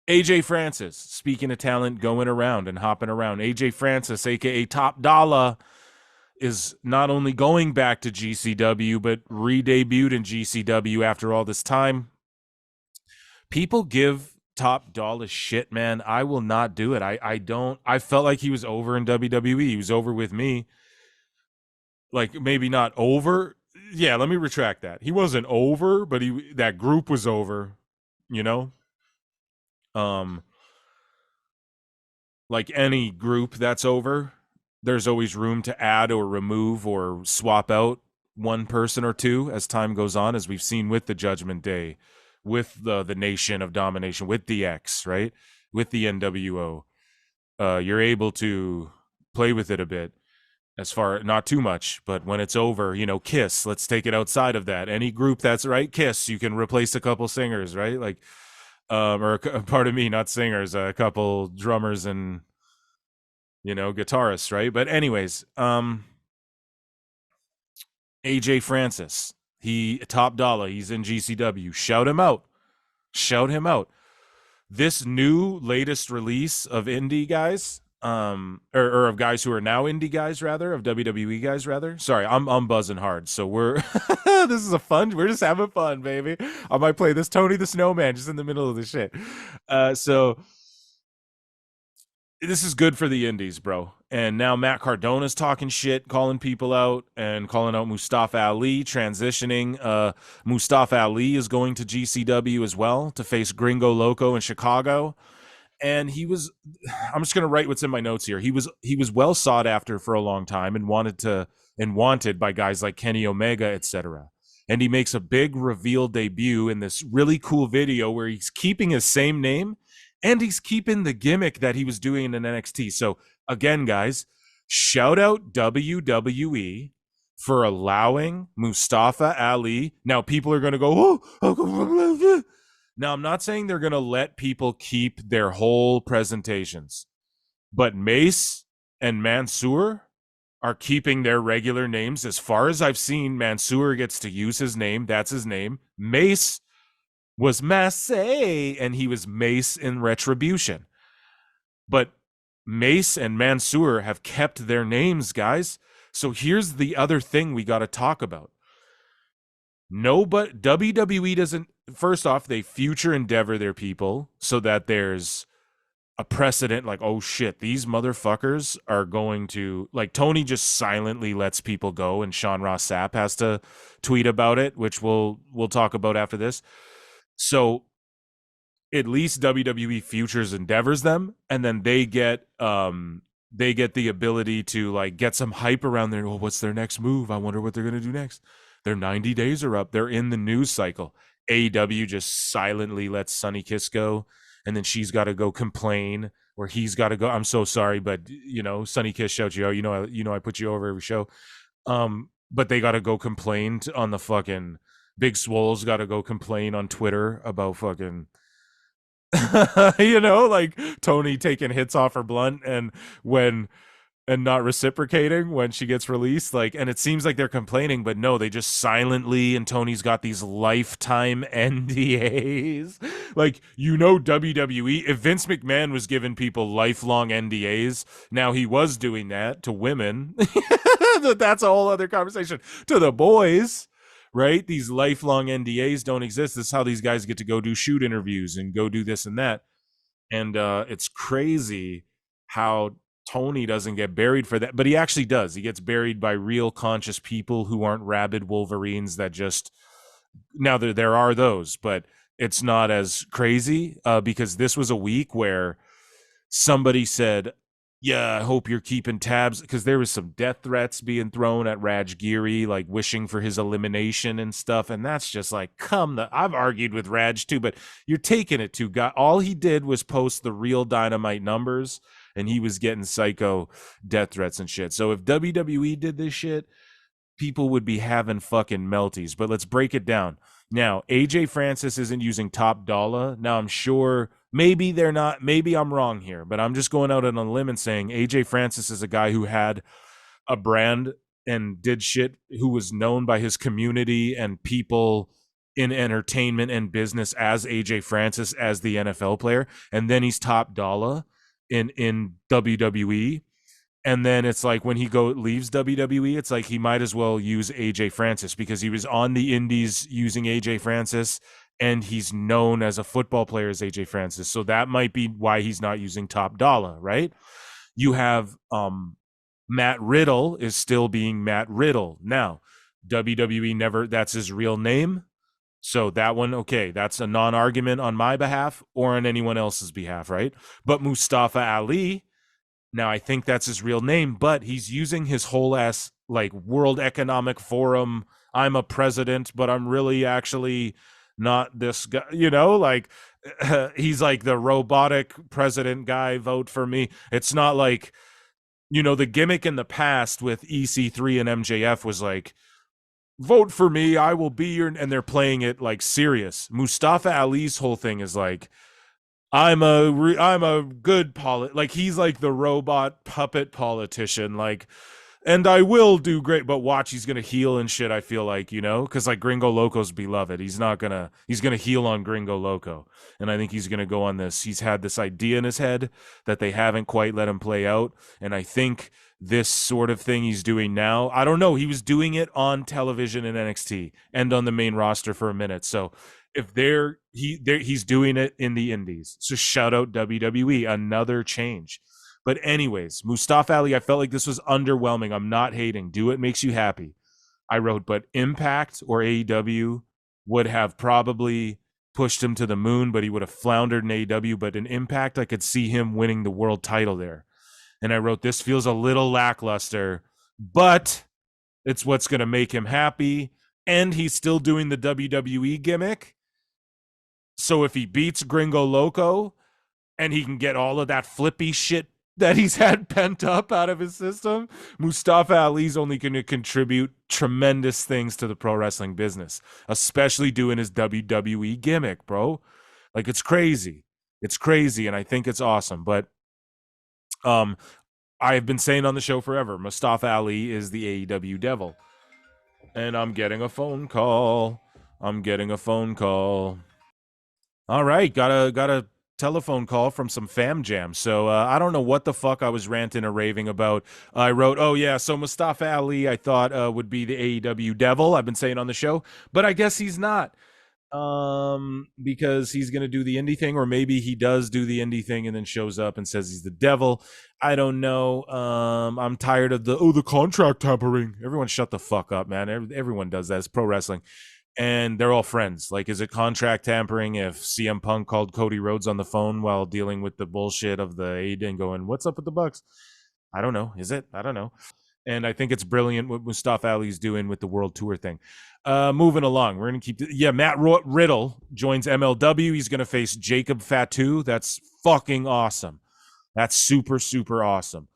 AJ Francis, speaking of talent going around and hopping around, AJ Francis, aka Top Dolla, is not only going back to GCW, but re-debuted in GCW after all this time. People give Top Dollar shit, man. I will not do it. I don't. I felt like he was over in WWE. He was over with me. Like maybe not over. Yeah, let me retract that. He wasn't over, but that group was over. You know, um, like any group that's over, there's always room to add or remove or swap out one person or two as time goes on, as we've seen with the Judgment Day, with the Nation of Domination, with DX, right? With the NWO. You're able to play with it a bit, as far, not too much, but when it's over, Kiss, let's take it outside of that. Any group that's right, Kiss, you can replace a couple singers, right? Like, or pardon me, not singers, a couple drummers and guitarists, right? But anyways, AJ Francis, he Top Dollar, he's in GCW. Shout him out. Shout him out. This new latest release of indie guys, or of guys who are now indie guys, rather, of WWE guys, rather. Sorry, I'm buzzing hard. So we're this is we're just having fun, baby. I might play this Tony the Snowman just in the middle of the shit. So this is good for the indies, bro. And now Matt Cardona's talking shit, calling people out, and calling out Mustafa Ali, transitioning. Mustafa Ali is going to GCW as well to face Gringo Loco in Chicago. And I'm just gonna write what's in my notes here. He was well sought after for a long time and wanted by guys like Kenny Omega, etc. And he makes a big reveal debut in this really cool video where he's keeping his same name and he's keeping the gimmick that he was doing in NXT. So again, guys, shout out WWE for allowing Mustafa Ali. Now people are going to go, oh. Now I'm not saying they're going to let people keep their whole presentations, but Mace and Mansoor are keeping their regular names. As far as I've seen, Mansoor gets to use his name. That's his name. Mace was Mace, and he was Mace in Retribution. But Mace and Mansoor have kept their names, guys. So here's the other thing we got to talk about. But WWE doesn't. First off, they future endeavor their people so that there's a precedent. Like, oh shit, these motherfuckers are going to, like, Tony just silently lets people go, and Sean Ross Sapp has to tweet about it, which we'll talk about after this. So at least WWE futures endeavors them, and then they get the ability to like get some hype around there. Oh, what's their next move? I wonder what they're gonna do next. Their 90 days are up. They're in the news cycle. AEW just silently lets Sunny Kiss go, and then she's got to go complain, or he's got to go, I'm so sorry, but Sunny Kiss shouts you out. I put you over every show. But they got to go complain on the fucking Big Swole's got to go complain on Twitter about fucking like Tony taking hits off her blunt and not reciprocating when she gets released. Like, and it seems like they're complaining, but no, they just silently, and Tony's got these lifetime NDAs. Like, WWE, if Vince McMahon was giving people lifelong NDAs, now he was doing that to women. That's a whole other conversation. To the boys, right? These lifelong NDAs don't exist. This is how these guys get to go do shoot interviews and go do this and that. And it's crazy how Tony doesn't get buried for that, but he actually does. He gets buried by real conscious people who aren't rabid Wolverines that just, now there are those, but it's not as crazy because this was a week where somebody said, yeah, I hope you're keeping tabs, because there was some death threats being thrown at Raj Giri, like wishing for his elimination and stuff. And that's just like, I've argued with Raj too, but you're taking it too. All he did was post the real Dynamite numbers, and he was getting psycho death threats and shit. So if WWE did this shit, people would be having fucking melties. But let's break it down. Now, AJ Francis isn't using Top Dollar. Now, I'm sure maybe they're not. Maybe I'm wrong here, but I'm just going out on a limb and saying AJ Francis is a guy who had a brand and did shit, who was known by his community and people in entertainment and business as AJ Francis as the NFL player, and then he's top Dolla in WWE. And then it's like when he leaves WWE, it's like he might as well use AJ Francis because he was on the Indies using AJ Francis, and he's known as a football player as AJ Francis. So that might be why he's not using top Dolla, right? You have Matt Riddle is still being Matt Riddle. Now, WWE never, that's his real name. So that one, okay, that's a non-argument on my behalf or on anyone else's behalf, right? But Mustafa Ali, now I think that's his real name, but he's using his whole ass like World Economic Forum, I'm a president, but I'm really actually not this guy, like he's like the robotic president guy, vote for me. It's not like, the gimmick in the past with EC3 and MJF was like, vote for me, I will be your, and they're playing it like serious. Mustafa Ali's whole thing is like, I'm a good like he's like the robot puppet politician, like, and I will do great, but watch, he's gonna heal and shit. I feel like, because like Gringo Loco's beloved, he's gonna heal on Gringo Loco, and I think he's gonna go on this. He's had this idea in his head that they haven't quite let him play out, and I think this sort of thing he's doing now, I don't know, he was doing it on television in NXT and on the main roster for a minute. So if he's doing it in the indies. So shout out WWE, another change. But anyways, Mustafa Ali, I felt like this was underwhelming. I'm not hating. Do what makes you happy. I wrote, but Impact or AEW would have probably pushed him to the moon, but he would have floundered in AEW. But in Impact, I could see him winning the world title there. And I wrote, this feels a little lackluster, but it's what's going to make him happy. And he's still doing the WWE gimmick. So if he beats Gringo Loco and he can get all of that flippy shit that he's had pent up out of his system, Mustafa Ali's only going to contribute tremendous things to the pro wrestling business, especially doing his WWE gimmick, bro. Like, it's crazy. It's crazy, and I think it's awesome. But I've been saying on the show forever, Mustafa Ali is the AEW devil. And I'm getting a phone call. All right, got a telephone call from some fam jam. So I don't know what the fuck I was ranting or raving about. I wrote, oh yeah, so Mustafa Ali I thought would be the AEW devil. I've been saying on the show, but I guess he's not. Because he's gonna do the indie thing, or maybe he does do the indie thing and then shows up and says he's the devil. I don't know. I'm tired of the contract tampering. Everyone shut the fuck up, man. Everyone does that. It's pro wrestling. And they're all friends. Like, is it contract tampering if CM Punk called Cody Rhodes on the phone while dealing with the bullshit of the aid and going, what's up with the Bucks? I don't know. Is it? I don't know. And I think it's brilliant what Mustafa Ali's doing with the World Tour thing. Moving along. We're going to keep... Matt Riddle joins MLW. He's going to face Jacob Fatu. That's fucking awesome. That's super, super awesome.